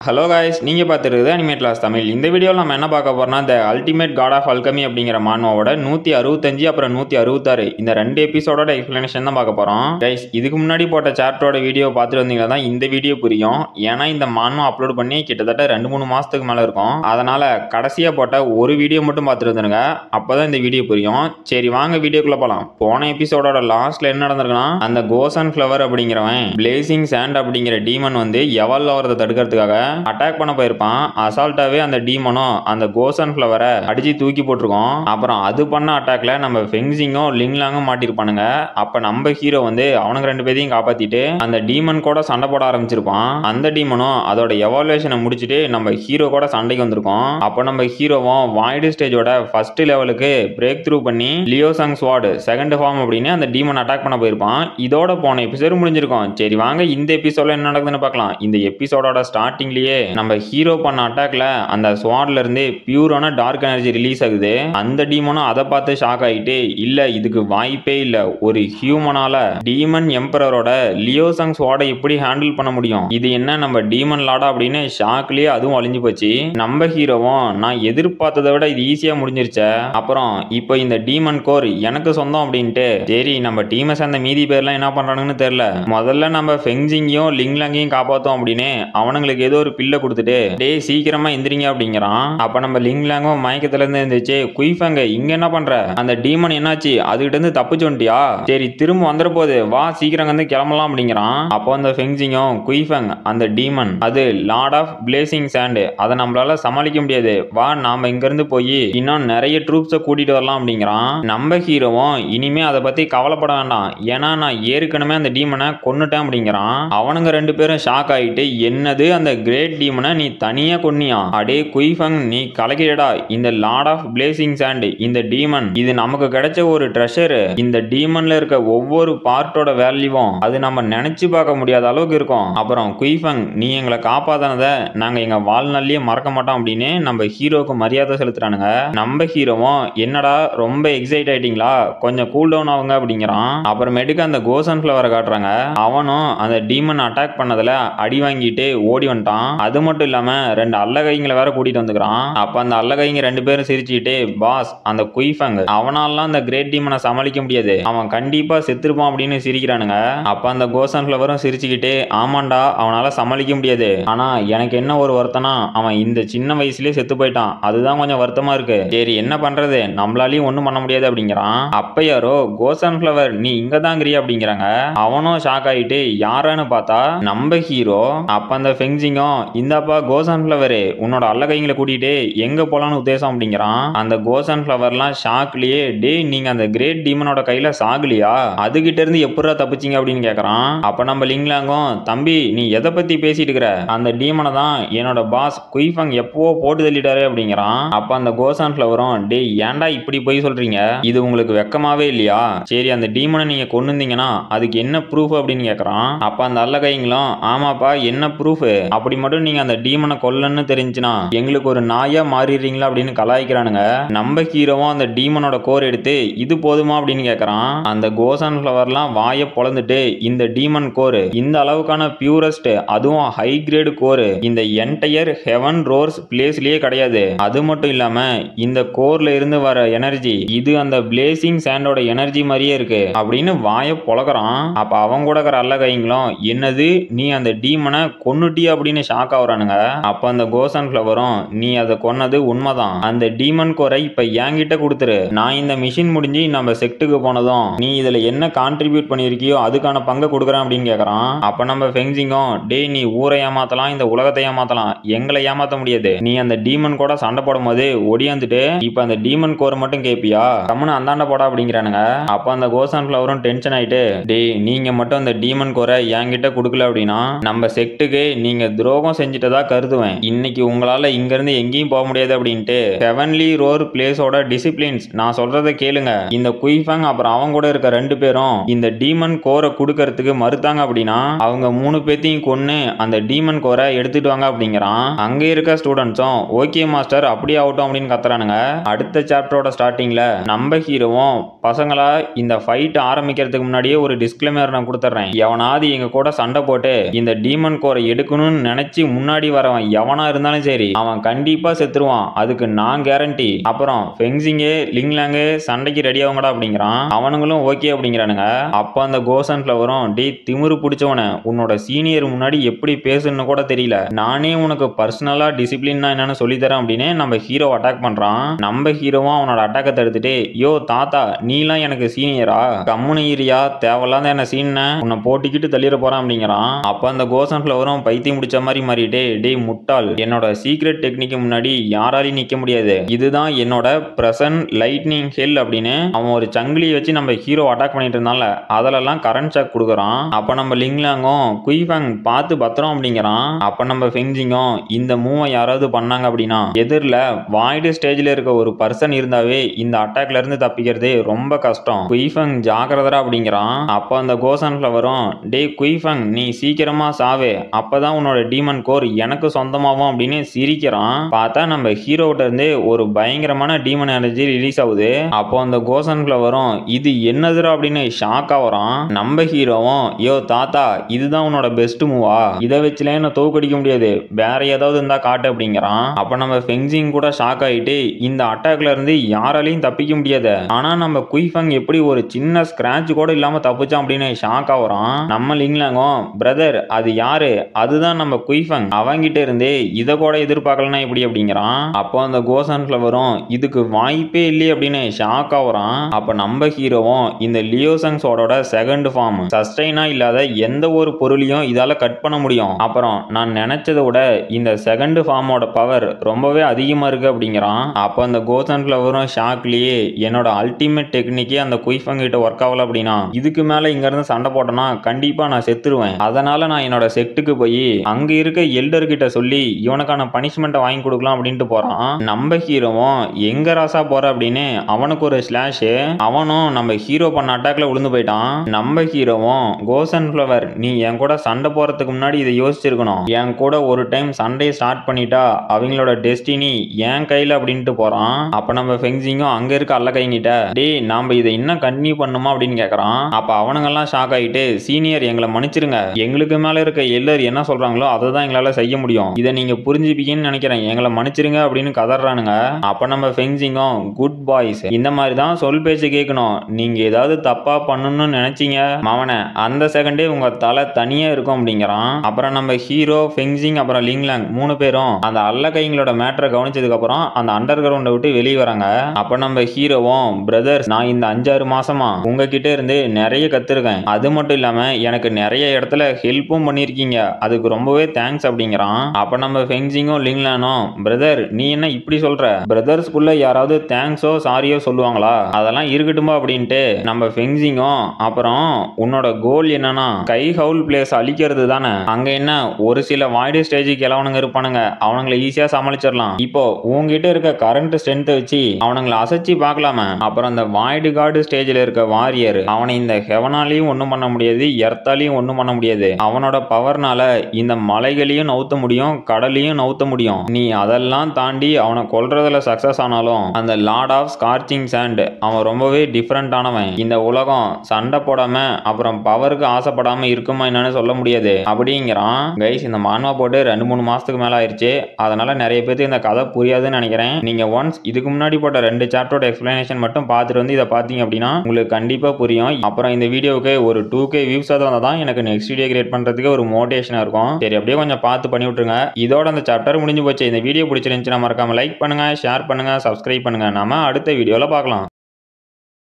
Hello guys, நீங்கள் பார்த்துருக்குது animate class Tamil. இந்த வீடியோவில் நம்ம என்ன பார்க்க போறோம்னா, the ultimate god of alchemy அப்படிங்கிற மான்வாவோட 165 அப்புறம் 166 இந்த 2 எபிசோடோட எக்ஸ்பிளனேஷன் தான் பார்க்க போகிறோம். கைஸ், இதுக்கு முன்னாடி போட்ட சாப்டரோட வீடியோ பார்த்துட்டு வந்தீங்கன்னா தான் இந்த வீடியோ புரியும். ஏன்னா இந்த மான்வா அப்லோட் பண்ணி கிட்டத்தட்ட 2-3 மாதத்துக்கு மேலே இருக்கும். அதனால் கடைசியாக போட்ட ஒரு வீடியோ மட்டும் பார்த்துட்டு வந்துருங்க, அப்போ தான் இந்த வீடியோ புரியும். சரி வாங்க வீடியோக்குள்ளே போகலாம். போன எபிசோடோட லாஸ்ட்டில் என்ன நடந்திருக்குன்னா, அந்த கோசன் ஃப்ளவர் அப்படிங்கிறவன் பிளேசிங் சாண்ட் அப்படிங்கிற டீமன் வந்து எவால்வ் ஆகிறத தடுக்கிறதுக்காக அட்டாக் பண்ண போயிருப்பான். அசால்ட்டாவே அந்த டீமனும் அந்த கோசன் ஃப்ளவரை அடிச்சு தூக்கி போட்டிருக்கோம். அப்புறம் அது பண்ண அட்டாக்ல நம்ம ஃபெங்சிங்கும் லிங்லாங்கும் மாட்டிருப்பானுங்க. அப்ப நம்ம ஹீரோ வந்து அவனுக்கு 2 பேரையும் காப்பாத்திட்டு அந்த டீமன் கூட சண்டை போட ஆரம்பிச்சிருப்பான். அந்த டீமனும் அதோட எவாலுவேஷனை முடிச்சுட்டு நம்ம ஹீரோ கூட சண்டைக்கு வந்திருக்கோம். அப்ப நம்ம ஹீரோவும் வாய்டு ஸ்டேஜோட ஃபர்ஸ்ட் லெவலுக்கு பிரேக் த்ரூ பண்ணி லியோசாங் ஸ்வாட் செகண்ட் ஃபார்ம் அப்படின்னு அந்த டீமன் அட்டாக் பண்ண போயிருப்பான். இதோட போன எபிசோடு முடிஞ்சிருக்கும். சரி வாங்க இந்த எபிசோட்ல என்ன நடக்குதுன்னு பார்க்கலாம். இந்த எபிசோடோட ஸ்டார்டிங்லயே நம்ம ஹீரோ பண்ண அட்டாக்ல அந்த ஸ்வாட்ல இருந்து பியூரான டார்க் எனர்ஜி ரிலீஸ் ஆகுது. அந்த டீமனும் அதை பார்த்து ஷாக் ஆயிட்டு, இல்ல இதுக்கு வாய்ப்பே இல்ல, ஒரு ஹியூமனால டீமன் எம்பரரோட லியோசாங் ஸ்வாடை எப்படி ஹேண்டில் பண்ண முடியும், இது என்ன நம்ம டீமன் லாடா அப்படின்னு ஷாக்லயே அதுவும் அழிஞ்சு போச்சு. நம்ம ஹீரோவும் நான் எதிர்பார்த்ததை விட இது ஈஸியா முடிஞ்சிருச்சே, அப்புறம் இப்போ இந்த டீமன் கோர் எனக்கு சொந்தம் அப்படின்ட்டு சரி நம்ம டீமை சேர்ந்த மீதி பேர்லாம் என்ன பண்றானுன்னு தெரியல. முதல்ல நம்ம ஃபெங்சிங்கையும் லிங்லாங்கையும் காப்பாத்தோம் அப்படின்னு அவனுங்களுக்கு ஏதோ ஒரு பில்லை கொடுத்துட்டு டேய் சீக்கிரமா எந்திரிங்க அப்படிங்கிறான். அப்ப நம்ம லிங்லாங்கும் மயக்கத்துல இருந்து இருந்துச்சு, குயிஃபங்க இங்க என்ன பண்ற, அந்த டீமன் என்னாச்சு, அதுகிட்ட இருந்து தப்பிச்சு வந்துட்டியா, சரி திரும்ப வந்துட போது வா சீக்கிரம் வந்து கிளம்பலாம் அப்படிங்கிறான். அப்போ அந்த ஃபெங்சிங்கும் குயிஃபங் அந்த டீமன் அது லார்ட் ஆஃப் பிளேசிங் சாண்ட், அதை நம்மளால சமாளிக்க முடியாது, வா நாம இங்க இருந்து போய் இன்னும் நிறைய ட்ரூப்ஸை கூட்டிட்டு வரலாம் அப்படிங்கிறான். நம்ம ஹீரோவும் இனிமே அதை பத்தி கவலைப்பட வேண்டாம், ஏன்னா நான் ஏற்கனவே அந்த டீமனை கொன்னுட்டேன் அப்படிங்கிறான். அவனுங்க 2 பேரும் ஷாக் ஆயிட்டு, என்னது அந்த கிரேட் டீமனை நீ தனியா கொன்னியா, அடே குயிஃபங் நீ கலக்கிடா, இந்த லார்ட் ஆஃப் பிளேசிங் சாண்ட் இந்த டீமன் இது நமக்கு கிடைச்ச ஒரு ட்ரெஷர், இந்த டீமன்ல இருக்க ஒவ்வொரு பார்ட்டோட வேல்யூவும் அது நம்ம நினைச்சு பார்க்க முடியாத அளவுக்கு இருக்கும். அப்புறம் குயிஃபங் நீ எங்களை காப்பாத்தினதை நாங்க எங்க வாழ்நாள்லயே மறக்க மாட்டோம் அப்படின்னு நம்ம ஹீரோக்கு மரியாதை செலுத்துறானுங்க. நம்ம ஹீரோவும் என்னடா ரொம்ப எக்ஸைட் ஆயிட்டீங்களா, கொஞ்சம் கூல் டவுன் ஆகுங்க அப்படிங்கிறான். அப்புறமேட்டுக்கு அந்த கோசன் ஃப்ளவரை காட்டுறாங்க. அவனும் அந்த டீமன் அட்டாக் பண்ணதுல அடி வாங்கிட்டு ஓடி வந்துட்டான். அது மட்டும் இல்லாம 2 அல்லகைங்களை வேற கூட்டிட்டு வந்துக்கிறான். அப்ப அந்த அல்லகைங்க 2 பேரும் சிரிச்சுக்கிட்டு, பாஸ் அந்த குயிஃபங் அவனாலாம் அந்த கிரேட் டீமனை சமாளிக்க முடியாது, அவன் கண்டிப்பா செத்துருப்பான் அப்படின்னு சிரிக்கிறானுங்க. அப்ப அந்த கோசன் ஃப்ளவரும் சிரிச்சுக்கிட்டு, ஆமாண்டா அவனால சமாளிக்க முடியாது, ஆனா எனக்கு என்ன ஒரு வருத்தம்னா அவன் இந்த சின்ன வயசுலயே செத்து போயிட்டான், அதுதான் கொஞ்சம் வருத்தமா இருக்கு, சரி என்ன பண்றது நம்மளாலையும் ஒண்ணும் பண்ண முடியாது அப்படிங்கிறான். அப்ப யாரோ கோசன் ஃப்ளவர் நீ இங்க தாங்கிறியா அப்படிங்கிறாங்க. அவனும் ஷாக் ஆயிட்டு யாரான்னு பார்த்தா நம்ம ஹீரோ. அப்ப அந்த ஃபெங்சிங்கும் இந்தாப்பா கோசன் ஃப்ளவரு உன்னோட அல்லகைங்களை கூட்டிட்டு எங்க போலான்னு உத்தேசம் அப்படிங்கிறான். அந்த கோசன் ஃப்ளவர்லாம் ஷாக்லயே, டே நீங்க அந்த கிரேட் டீமனோட கையில சாகலியா, அதுகிட்ட இருந்து எப்படா தப்பிச்சிங்க அப்படின்னு கேக்குறான். அப்ப நம்ம லிங்லாங்கும், தம்பி நீ எதை பத்தி பேசிட்டு இருக்கிற, அந்த டீமனை தான் என்னோட பாஸ் குயிஃபங் எப்பவோ போட்டு தள்ளிட்டாரு அப்படிங்கிறான். அப்ப அந்த கோசன் ஃப்ளவரும், டே ஏன்டா இப்படி போய் சொல்றீங்க, இது உங்களுக்கு வெக்கமாவே இல்லையா, சரி அந்த டீமனை நீங்க கொன்னுந்தீங்கன்னா அதுக்கு என்ன ப்ரூஃப் அப்படின்னு கேக்குறான். அப்ப அந்த அல்லகைங்களும், ஆமாப்பா என்ன ப்ரூஃப், அப்படி மட்டும் நீங்க அந்த டீமனை கொல்லன்னு தெரிஞ்சுனா எங்களுக்கு ஒரு நாயா மாறிடுறீங்களா அப்படின்னு கலாய்க்கிறானுங்க. நம்ம ஹீரோவும் அந்த டீமனோட கோர் எடுத்து இது போதுமா அப்படின்னு கேட்கறான். அந்த கோசன் ஃப்ளவர்லாம் வாயை பொளந்துட்டு, இந்த டீமன் கோர் இந்த அளவுக்கான பியூரஸ்ட் அதுவும் ஹை கிரேட் கோர் இந்த என்டையர் ஹெவன் ரோர்ஸ் பிளேஸ்லயே கிடையாது, அது மட்டும் இல்லாம இந்த கோர்ல இருந்து வர எனர்ஜி இது அந்த பிளேசிங் சாண்டோட எனர்ஜி மாதிரியே இருக்கு அப்படின்னு வாயை பொளக்குறான். அப்ப அவங்க கூட இருக்கிற அல்லகைங்களும், என்னது நீ அந்த டீமனை கொன்னுட்டியா அப்படின்னு ஷாக் ஆகுறானுங்க. அப்ப அந்த கோசன் ஃப்ளவரும், நீ அதை கொன்னது உண்மைதான், அந்த டீமன் கோரை இப்ப என்கிட்ட கொடுத்துரு, நான் இந்த மிஷின் முடிஞ்சு நம்ம செக்டுக்கு போனதும் நீ இதுல என்ன கான்ட்ரிபியூட் பண்ணிருக்கியோ அதுக்கான பங்கை கொடுக்குறேன் அப்படின்னு கேக்குறான். அப்ப நம்ம ஃபெங்சிங்கும், டே நீ ஊரை ஏமாத்தலாம் இந்த உலகத்தை ஏமாத்தலாம், எங்களை ஏமாத்த முடியாது, நீ அந்த டீமன் கூட சண்டை போடும் போது ஒடியாந்துட்டு இப்ப அந்த டீமன் கோரை மட்டும் கேப்பியா, கம்முன்னு அந்தாண்ட போடா அப்படிங்கிறானுங்க. அப்ப அந்த கோசன் ஃப்ளவரும் டென்ஷன் ஆயிட்டு, டே நீங்க மட்டும் அந்த டீமன் கோரை என்கிட்ட கொடுக்கல அப்படின்னா நம்ம செக்டுக்கு நீங்க துரோகம் செஞ்சிட்டதா கருதுவேன், இன்னைக்கு உங்களால இங்க இருந்து எங்கேயும் போக முடியாது அப்படின்ட்டு ஹெவன்லி ரோர் பிளேஸோட டிசிப்ளின்ஸ் நான் சொல்றதை கேளுங்க, இந்த குயிஃபங் அப்புறம் அவங்க கூட இருக்க 2 பேரும் இந்த டீமன் கோரை கொடுக்கறதுக்கு மறுத்தாங்க அப்படின்னா அவங்க 3 பேத்தையும் கொன்னு அந்த டீமன் கோரை எடுத்துட்டு வாங்க அப்படிங்கிறான். அங்க இருக்க ஸ்டூடெண்ட்ஸும் ஓகே மாஸ்டர் அப்படியே ஆகட்டும் அப்படின்னு கத்துறானுங்க. அடுத்த சாப்டரோட ஸ்டார்டிங்ல நம்ம ஹீரோவும், பசங்களா இந்த ஃபைட் ஆரம்பிக்கிறதுக்கு முன்னாடியே ஒரு டிஸ்க்ளைமர் நான் கொடுத்துறேன், எவனாவது எங்க கூட சண்டை போட்டு இந்த டீமன் கோரை எடுக்கணும்னு நினைச்ச தப்பிச்சு முன்னாடி வரவன் எவனா இருந்தாலும் சரி அவன் கண்டிப்பா செத்துருவான், அதுக்கு நான் கேரண்டி. அப்புறம் ஃபெங்சிங்கே லிங்லாங்கே சண்டைக்கு ரெடி ஆகுங்கடா அப்படிங்கிறான். அவனுங்களும் ஓகே அப்படிங்கிறானுங்க. அப்ப அந்த கோசன் ஃப்ளவரும் டேய் திமிரு பிடிச்சவன, உன்னோட சீனியர் முன்னாடி எப்படி பேசணும்னு கூட தெரியல, நானே உனக்கு பர்சனலா டிசிப்ளின்னா என்னன்னு சொல்லித்தரேன் அப்படின்னு நம்ம ஹீரோ அட்டாக் பண்றான். நம்ம ஹீரோவும் அவனோட அட்டாக்கை தடுத்துட்டு யோ தாத்தா நீலாம் எனக்கு சீனியரா, கம்முனு ஏரியா தேவையில்லாத என்ன சீன்ன உன்னை போட்டிக்கிட்டு தள்ளிட போறான் அப்படிங்கிறான். அப்ப அந்த கோசன் ஃப்ளவரும் பைத்தியம் முடிச்ச மாதிரி மாறிட்டே டேய் முட்டாள், என்னோட சீக்ரெட் டெக்னிக்கு முன்னாடி யாராலையும் நிக்க முடியாது, இதுதான் என்னோட பிரசன்ட் லைட்னிங் ஹெல் அப்படின்னு அவன் ஒரு சங்கிலியை வச்சு நம்ம ஹீரோ அட்டாக் பண்ணிட்டு இருந்தால அதெல்லாம் கரண்ட் ஷாக் கொடுக்குறான். அப்ப நம்ம லிங்லாங்கும் குயிஃபேங் பார்த்து பத்திரம் அப்படிங்கிறான். அப்ப நம்ம ஃபெங்சிங்கும் இந்த மூவை யாராவது பண்ணாங்க அப்படின்னா எதிரில் வாய்டு ஸ்டேஜ்ல இருக்க ஒரு பர்சன் இருந்தாவே இந்த அட்டாக்ல இருந்து தப்பிக்கிறது ரொம்ப கஷ்டம், குயிஃபேங் ஜாக்கிரதா அப்படிங்கிறான். அப்ப அந்த கோசன் ஃப்ளவரும் டே குயிஃபேங் நீ சீக்கிரமா சாவே, அப்பதான் உன்னோட டீமன் கோர் எனக்கு சொந்தமாகும் அப்படின்னு சிரிக்கிறான். பார்த்தா நம்ம ஹீரோட்ட இருந்து ஒரு பயங்கரமான டீமன் எனர்ஜி ரிலீஸ் ஆகுது. அப்போ அந்த கோசன் ஃப்ளவரும் இது என்னதுரா அப்படின்னு ஷாக் ஆகுறான். நம்ம ஹீரோவும் யோ தாத்தா இதுதான் உன்னோட பெஸ்ட் மூவா, இதை வச்சுல என்ன தோக்கடிக்க முடியாது, வேற ஏதாவது இருந்தா காட்டு அப்படிங்கிறான். அப்ப நம்ம ஃபெங்சிங் கூட ஷாக் ஆயிட்டு இந்த அட்டாக்ல இருந்து யாராலையும் தப்பிக்க முடியாது, ஆனா நம்ம குயிஃபேங் எப்படி ஒரு சின்ன ஸ்கிராட்ச் கூட இல்லாம தப்பிச்சான் அப்படின்னு ஷாக் ஆகுறான். நம்ம லிங்லாங்கும் பிரதர் அது யாரு, அதுதான் நம்ம குயிஃபேங், அவங்கிட்ட இருந்து இதை கூட எதிர்பார்க்கலன்னா எப்படி அப்படிங்கிறான். அப்போ அந்த கோசன் ஃப்ளவரும் இதுக்கு வாய்ப்பே இல்லையே அப்படின்னு ஷாக் ஆகுறான். அப்ப நம்ம ஹீரோவும் இந்த லியோசங் சோடோட செகண்ட் ஃபார்ம் சஸ்டைனா இல்லாத எந்த ஒரு பொருளையும் இதால கட் பண்ண முடியும், அப்புறம் நான் நினைச்சதை விட இந்த செகண்ட் ஃபார்மோட பவர் ரொம்பவே அதிகமா இருக்கு அப்படிங்கிறான். அப்ப அந்த கோசன் ஃப்ளவரும் ஷாக்லயே என்னோட அல்டிமேட் டெக்னிக்கே அந்த குயிஃபேங் கிட்ட ஒர்க் ஆகல அப்படின்னா இதுக்கு மேல இங்க இருந்து சண்டை போட்டனா கண்டிப்பா நான் செத்துருவேன், அதனால நான் என்னோட செட்டுக்கு போய் அங்க இருக்க எல்டர் கிட்ட சொல்லி இவனுக்கான பனிஷ்மெண்ட்டை வாங்கி கொடுக்கலாம் அப்படின்ட்டு போறான். நம்ம ஹீரோவும் எங்க ராசா போற அப்படின்னு அவனுக்கு ஒரு ஸ்லாஷ், அவனும் நம்ம ஹீரோ பண்ண அட்டாக்ல விழுந்து போயிட்டான். நம்ம ஹீரோவும் கோசன் ஃப்ளவர் நீ என் கூட சண்டை போறதுக்கு முன்னாடி இதை யோசிச்சிருக்கணும், என் கூட ஒரு டைம் சண்டை ஸ்டார்ட் பண்ணிட்டா அவங்களோட டெஸ்டினி என் கையில அப்படின்ட்டு போறான். அப்ப நம்ம ஃபெங்சிங்கும் அங்க இருக்க அல்ல கைங்கிட்ட டேய் நாம இதை இன்னும் கண்டினியூ பண்ணுமா அப்படின்னு கேக்குறான். அப்ப அவனுங்க எல்லாம் ஷாக் ஆயிட்டு சீனியர் எங்களை மன்னிச்சிருங்க, எங்களுக்கு மேல இருக்க எல்லாரும் என்ன சொல்றாங்களோ அதை தான் எங்களால செய்ய முடியும், இதை நீங்க புரிஞ்சுப்பீங்கன்னு நினைக்கிறேன், எங்களை மன்னிச்சிருங்க அப்படின்னு கதறானுங்க. அப்ப நம்ம ஃபெங்சிங்கும் குட் பாய்ஸ் இந்த மாதிரி தான் சொல் பேச்சு கேட்கணும், நீங்க ஏதாவது தப்பா பண்ணணும்னு நினைச்சீங்க மவனை அந்த செகண்டே உங்க தலை தனியா இருக்கும் அப்படிங்கிறான். அப்புறம் நம்ம ஹீரோ ஃபெங்சிங் அப்புறம் லிங்லாங் 3 பேரும் அந்த அல்ல கைங்களோட மேட்டரை கவனிச்சதுக்கு அப்புறம் அந்த அண்டர் கிரவுண்டை விட்டு வெளியே வராங்க. அப்ப நம்ம ஹீரோவும் பிரதர்ஸ் நான் இந்த 5-6 மாசமா உங்ககிட்ட இருந்து நிறைய கத்துருக்கேன், அது மட்டும் இல்லாம எனக்கு நிறைய இடத்துல ஹெல்ப்பும் பண்ணிருக்கீங்க, அதுக்கு ரொம்பவே தேங்க்ஸ் அப்படிங்கிறான். அப்ப நம்ம ஃபெங்சிங்கும் லிங்லானும் பிரதர் நீ என்ன இப்படி சொல்ற, பிரதர்ஸ்குள்ள யாராவது தேங்க்ஸோ சாரியோ சொல்லுவாங்களா, அதெல்லாம் இருக்கட்டுமா அப்படின்ட்டு நம்ம ஃபெங்சிங்கும் அப்புறம் உன்னோட கோல் என்னன்னா கை ஹவுல் பிளேஸ் அழிக்கிறது தானே, அங்க என்ன ஒரு சில வாய்டு ஸ்டேஜுக்கு எல்லவனுங்க இருப்பானுங்க அவனுங்களை ஈஸியா சமாளிச்சிடலாம், இப்போ உங்ககிட்ட இருக்க கரண்ட் ஸ்ட்ரென்த்தை வச்சு அவனுங்களை அசைச்சு பார்க்கலாமே, அப்புறம் அந்த வாய்டு கார்டு ஸ்டேஜில் இருக்க வாரியர் அவனை இந்த ஹெவனாலையும் ஒன்றும் பண்ண முடியாது எர்த்தாலையும் ஒன்றும் பண்ண முடியாது, அவனோட பவர்னால இந்த மலைகளையும் நவுத்த முடியும் கடலையும் நவுத்த முடியும், நீ அதெல்லாம் தாண்டி அவனை கொல்றதுல சக்சஸ் ஆனாலும் அந்த லார்ட் ஆஃப் ஸ்கார்ச்சிங் சாண்ட் அவன் ரொம்பவே டிஃப்ரெண்ட் ஆனவன், இந்த உலகம் சண்டை போடாம அப்புறம் பவருக்கு ஆசைப்படாம இருக்குமா என்னன்னு சொல்ல முடியாது அப்படிங்கிறான். கைஸ் இந்த மான்வா போட்டு 2-3 மாசத்துக்கு மேல ஆயிடுச்சு, அதனால நிறைய பேருக்கு இந்த கதை புரியாதுன்னு நினைக்கிறேன். நீங்க ஒன்ஸ் இதுக்கு முன்னாடி போட்ட 2 சாப்டரோட எக்ஸ்பிளனேஷன் மட்டும் பார்த்துட்டு வந்து இதை பார்த்தீங்க அப்படின்னா உங்களுக்கு கண்டிப்பா புரியும். அப்புறம் இந்த வீடியோவுக்கு ஒரு 2K வியூஸ் வந்தால் தான் எனக்கு நெக்ஸ்ட் வீடியோ கிரியேட் பண்றதுக்கு ஒரு மோட்டிவேஷனா இருக்கும். சரி அப்படியே கொஞ்சம் பார்த்து பண்ணி விட்டுருங்க. இதோட அந்த சாப்டர் முடிஞ்சு போச்சு. இந்த வீடியோ பிடிச்சிருந்துச்சுன்னா மறக்காம லைக் பண்ணுங்க, ஷேர் பண்ணுங்க, சப்ஸ்கிரைப் பண்ணுங்க. நாம அடுத்த வீடியோல பார்க்கலாம்.